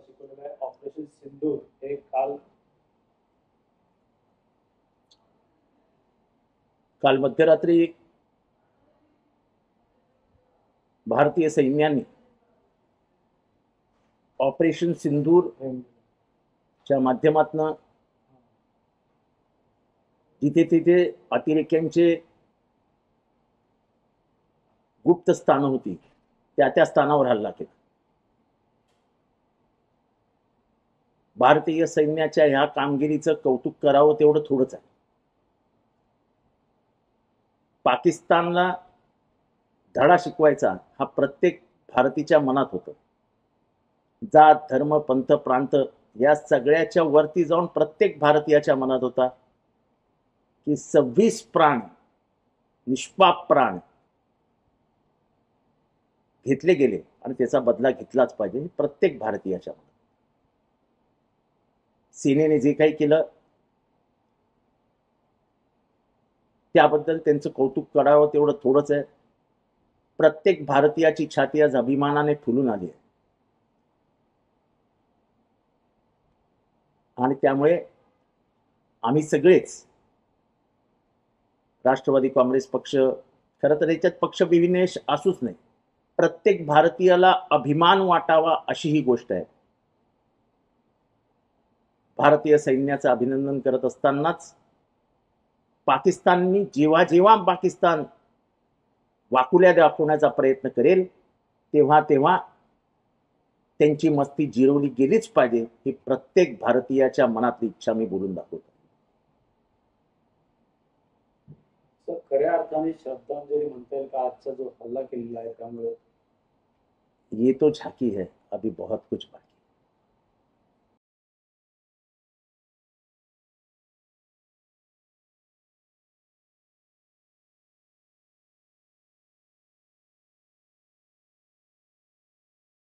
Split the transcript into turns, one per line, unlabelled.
शिकवलेलं आहे. ऑपरेशन सिंदूर हे
काल मध्यरात्री भारतीय सैन्याने ऑपरेशन सिंदूर च्या माध्यमातून जिथे तिथे अतिरेक्यांचे गुप्त स्थान होती त्या स्थानावर हल्ला केला. भारतीय सैन्याच्या ह्या कामगिरीचं कौतुक करावं तेवढं थोडंच आहे. पाकिस्तानला धडा शिकवायचा हा प्रत्येक भारतीच्या मनात होतं. जात धर्म पंथ प्रांत या सगळ्याच्या वरती जाऊन प्रत्येक भारतीयाच्या मनात होता की 26 प्राण निष्पाप प्राण घेतले गेले आणि त्याचा बदला घेतलाच पाहिजे. प्रत्येक भारतीयाच्या मनात. सेनेने जे काही केलं त्याबद्दल त्यांचं कौतुक करावं तेवढं थोडंच आहे. प्रत्येक भारतीयाची छाती आज अभिमानाने फुलून आली आहे आणि त्यामुळे आम्ही सगळेच राष्ट्रवादी काँग्रेस पक्ष, खरं तर याच्यात पक्ष विनिवेश असूच नाही, प्रत्येक भारतीयाला अभिमान वाटावा अशी ही गोष्ट आहे. भारतीय सैन्याचं अभिनंदन करत असतानाच पाकिस्ताननी जेव्हा जेव्हा पाकिस्तान वाकुल्या दाखवण्याचा प्रयत्न करेल तेव्हा तेव्हा त्यांची मस्ती जिरवली गेलीच पाहिजे ही प्रत्येक भारतीयाच्या मनातली इच्छा मी बोलून दाखवतो.
खऱ्या अर्थाने श्रद्धांजली म्हणता येईल का आजचा जो हल्ला केलेला आहे त्यामुळे?
ये तो झाकी है, अभी बहुत कुछ बाकी.